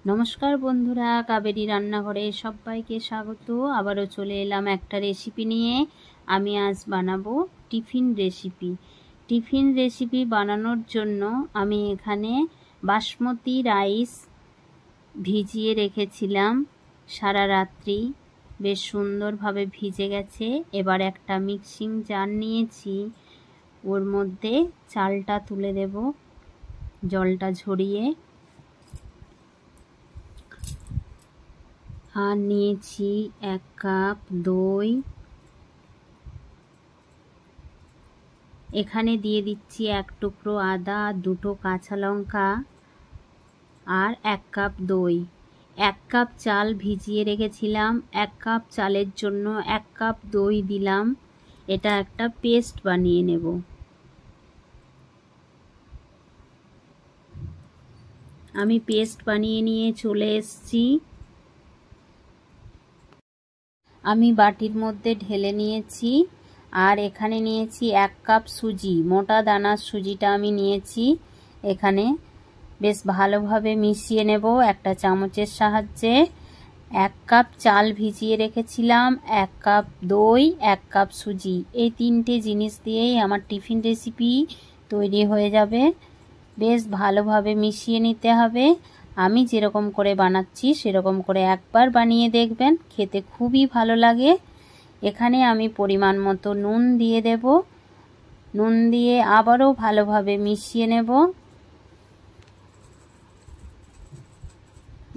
নমস্কার বন্ধুরা, কাবেরী রান্নাঘরে সবাইকে স্বাগত। আবারও চলে এলাম একটা রেসিপি নিয়ে। আমি আজ বানাবো টিফিন রেসিপি বানানোর জন্য আমি এখানে বাসমতি রাইস ভিজিয়ে রেখেছিলাম সারা রাত্রি, বেশ সুন্দরভাবে ভিজে গেছে। এবার একটা মিক্সিং জার নিয়েছি, ওর মধ্যে চালটা তুলে দেব জলটা ঝরিয়ে। আর নিয়েছি 1 কাপ দই। এখানে দিয়ে দিচ্ছি 1 টুকরো আদা, 2টো কাঁচা লঙ্কা আর 1 কাপ দই। 1 কাপ চাল ভিজিয়ে রেখেছিলাম, 1 কাপ চালের জন্য 1 কাপ দই দিলাম। এটা একটা পেস্ট বানিয়ে নেব। আমি পেস্ট বানিয়ে নিয়ে চলে এসেছি। আমি বাটির মধ্যে ঢেলে নিয়েছি। আর এখানে নিয়েছি 1 কাপ সুজি, মোটা দানার সুজিটা আমি নিয়েছি। এখানে বেশ ভালোভাবে মিশিয়ে নেব একটা চামচের সাহায্যে। 1 কাপ চাল ভিজিয়ে রেখেছিলাম, 1 কাপ দই, 1 কাপ সুজি, এই 3টে জিনিস দিয়েই আমার টিফিন রেসিপি তৈরি হয়ে যাবে। বেশ ভালোভাবে মিশিয়ে নিতে হবে। আমি যেরকম করে বানাচ্ছি সেরকম করে একবার বানিয়ে দেখবেন, খেতে খুবই ভালো লাগে। এখানে আমি পরিমাণ মতো নুন দিয়ে দেব। নুন দিয়ে আবারও ভালোভাবে মিশিয়ে নেব।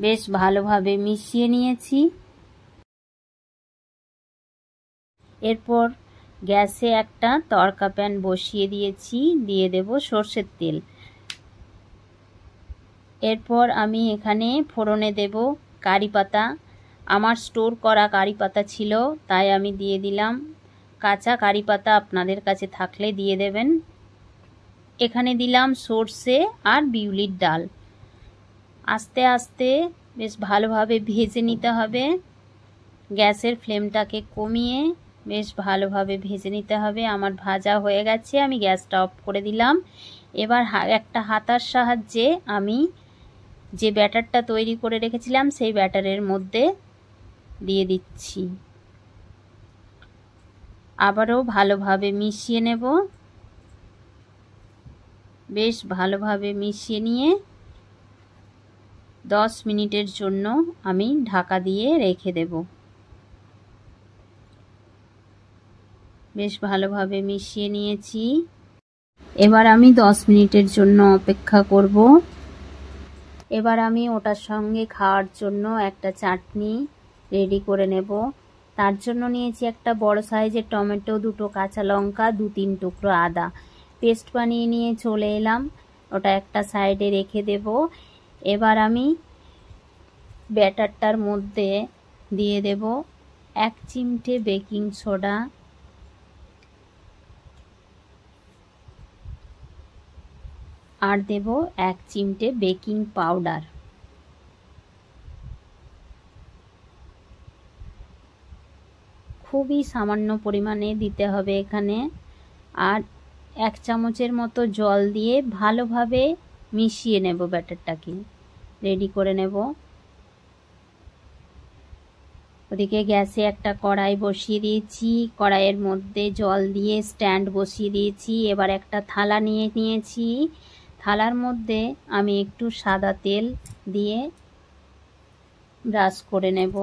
বেশ ভালোভাবে মিশিয়ে নিয়েছি। এরপর গ্যাসে একটা তড়কা প্যান বসিয়ে দিয়েছি, দিয়ে দেব সর্ষের তেল। এরপর আমি এখানে ফোড়নে দেব কারি পাতা। আমার স্টোর করা কারি পাতা ছিল, তাই আমি দিয়ে দিলাম। কাঁচা কারি পাতা আপনাদের কাছে থাকলে দিয়ে দেবেন। এখানে দিলাম সর্ষে আর বিউলির ডাল। আস্তে আস্তে বেশ ভালোভাবে ভেজে নিতে হবে। গ্যাসের ফ্লেমটাকে কমিয়ে বেশ ভালোভাবে ভেজে নিতে হবে। আমার ভাজা হয়ে গেছে, আমি গ্যাসটা অফ করে দিলাম। এবার একটা হাতার সাহায্যে আমি যে ব্যাটারটা তৈরি করে রেখেছিলাম সেই ব্যাটারের মধ্যে দিয়ে দিচ্ছি। আবারও ভালোভাবে মিশিয়ে নেব। বেশ ভালোভাবে মিশিয়ে নিয়ে 10 মিনিটের জন্য আমি ঢাকা দিয়ে রেখে দেব। বেশ ভালোভাবে মিশিয়ে নিয়েছি। এবার আমি 10 মিনিটের জন্য অপেক্ষা করব। এবার আমি ওটার সঙ্গে খাওয়ার জন্য একটা চাটনি রেডি করে নেব। তার জন্য নিয়েছি একটা বড় সাইজের টমেটো, 2টো কাঁচা লঙ্কা, 2-3 টুকরো আদা। পেস্ট বানিয়ে নিয়ে চলে এলাম, ওটা একটা সাইডে রেখে দেব। এবার আমি ব্যাটারটার মধ্যে দিয়ে দেব 1 চিমটে বেকিং সোডা, আর দেব 1 চিমটে বেকিং পাউডার। খুবই সামান্য পরিমাণে দিতে হবে এখানে। আর 1 চামচের মতো জল দিয়ে ভালোভাবে মিশিয়ে নেব, ব্যাটারটাকে রেডি করে নেব। ওদিকে গ্যাসে একটা কড়াই বসিয়ে দিয়েছি, কড়াইয়ের মধ্যে জল দিয়ে স্ট্যান্ড বসিয়ে দিয়েছি। এবার একটা থালা নিয়ে নিয়েছি, থালার মধ্যে আমি একটু সাদা তেল দিয়ে ব্রাশ করে নেব।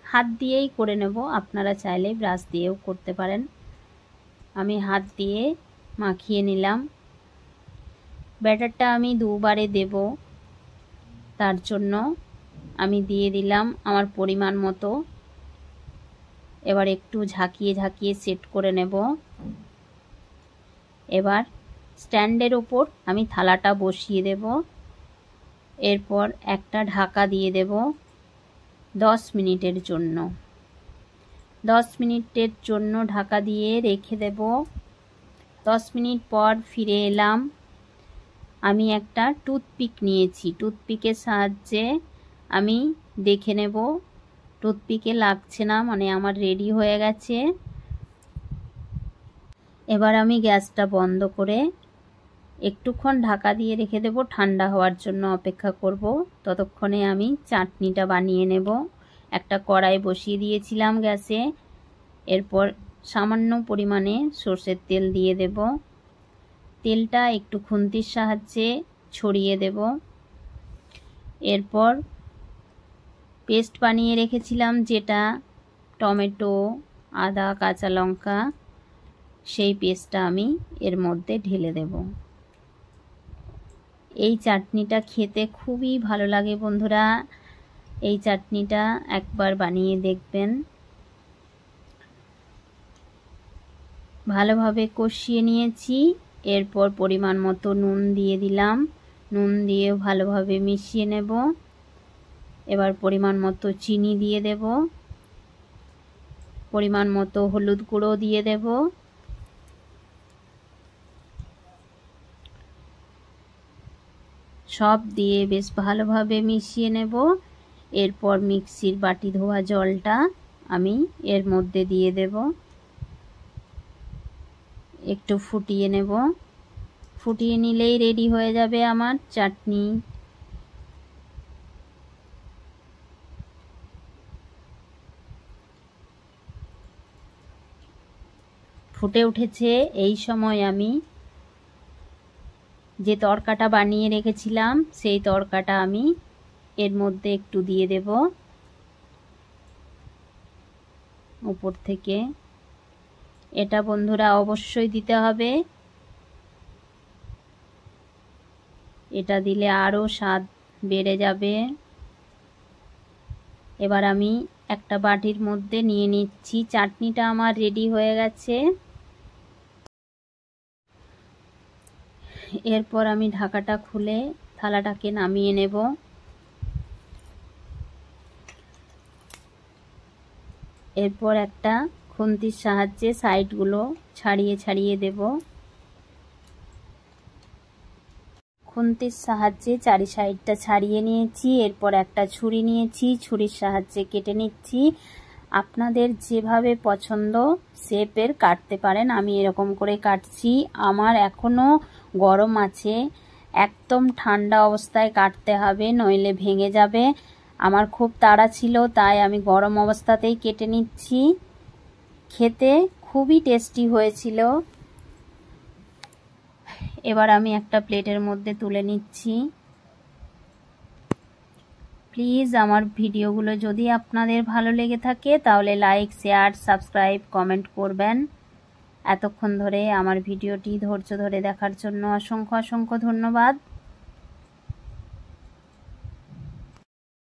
হাত দিয়েই করে নেব, আপনারা চাইলে ব্রাশ দিয়েও করতে পারেন। আমি হাত দিয়ে মাখিয়ে নিলাম। ব্যাটারটা আমি 2 বারে দেব, তার জন্য আমি দিয়ে দিলাম আমার পরিমাণ মতো। এবার একটু ঝাঁকিয়ে ঝাঁকিয়ে সেট করে নেব। এবার স্ট্যান্ডের ওপর আমি থালাটা বসিয়ে দেব। এরপর একটা ঢাকা দিয়ে দেব 10 মিনিটের জন্য। 10 মিনিটের জন্য ঢাকা দিয়ে রেখে দেব। 10 মিনিট পর ফিরে এলাম। আমি একটা টুথপিক নিয়েছি, টুথপিকের সাহায্যে আমি দেখে নেব। টুথপিকে লাগছে না, মানে আমার রেডি হয়ে গেছে। এবার আমি গ্যাসটা বন্ধ করে একটুক্ষণ ঢাকা দিয়ে রেখে দেব, ঠান্ডা হওয়ার জন্য অপেক্ষা করব। ততক্ষণে আমি চাটনিটা বানিয়ে নেব। একটা কড়াই বসিয়ে দিয়েছিলাম গ্যাসে। এরপর সামান্য পরিমাণে সর্ষের তেল দিয়ে দেব। তেলটা একটু খুন্তির সাহায্যে ছড়িয়ে দেব। এরপর পেস্ট বানিয়ে রেখেছিলাম যেটা, টমেটো, আদা, কাঁচা লঙ্কা, সেই পেস্টটা আমি এর মধ্যে ঢেলে দেব। এই চাটনিটা খেতে খুবই ভালো লাগে বন্ধুরা, এই চাটনিটা একবার বানিয়ে দেখবেন। ভালোভাবে কষিয়ে নিয়েছি। এরপর পরিমাণ মতো নুন দিয়ে দিলাম। নুন দিয়ে ভালোভাবে মিশিয়ে নেব। এবার পরিমাণ মতো চিনি দিয়ে দেব, পরিমাণ মতো হলুদ গুঁড়ো দিয়ে দেব। সব দিয়ে বেশ ভালোভাবে মিশিয়ে নেব। এরপর মিক্সির বাটি ধোয়া জলটা আমি এর মধ্যে দিয়ে দেব। একটু ফুটিয়ে নেব। ফুটিয়ে নিলেই রেডি হয়ে যাবে আমার চাটনি। ফুটে উঠেছে। এই সময় আমি যে তড়কাটা বানিয়ে রেখেছিলাম সেই তড়কাটা আমি এর মধ্যে একটু দিয়ে দেব উপর থেকে। এটা বন্ধুরা অবশ্যই দিতে হবে, এটা দিলে আরো স্বাদ বেড়ে যাবে। এবার আমি একটা বাটির মধ্যে নিয়ে নিচ্ছি। চাটনিটা আমার রেডি হয়ে গেছে। এরপর আমি ঢাকাটা খুলে থালাটাকে নামিয়ে নেব। এরপর একটা খুন্তির সাহায্যে সাইডগুলো ছাড়িয়ে ছাড়িয়ে দেব। খুন্তির সাহায্যে চারি সাইডটা ছাড়িয়ে নিয়েছি। এরপর একটা ছুরি নিয়েছি, ছুরির সাহায্যে কেটে নিচ্ছি। আপনাদের যেভাবে পছন্দ শেপের কাটতে পারেন, আমি এরকম করে কাটছি। আমার এখনো গরম আছে, একদম ঠান্ডা অবস্থায় কাটতে হবে, নইলে ভেঙে যাবে। আমার খুব তাড়া ছিল, তাই আমি গরম অবস্থাতেই কেটে নিচ্ছি। খেতে খুবই টেস্টি হয়েছিল। এবার আমি একটা প্লেটের মধ্যে তুলে নিচ্ছি। প্লিজ আমার ভিডিওগুলো যদি আপনাদের ভালো লেগে থাকে তাহলে লাইক, শেয়ার, সাবস্ক্রাইব, কমেন্ট করবেন। এতক্ষণ ধরে আমার ভিডিওটি ধৈর্য ধরে দেখার জন্য অসংখ্য অসংখ্য ধন্যবাদ।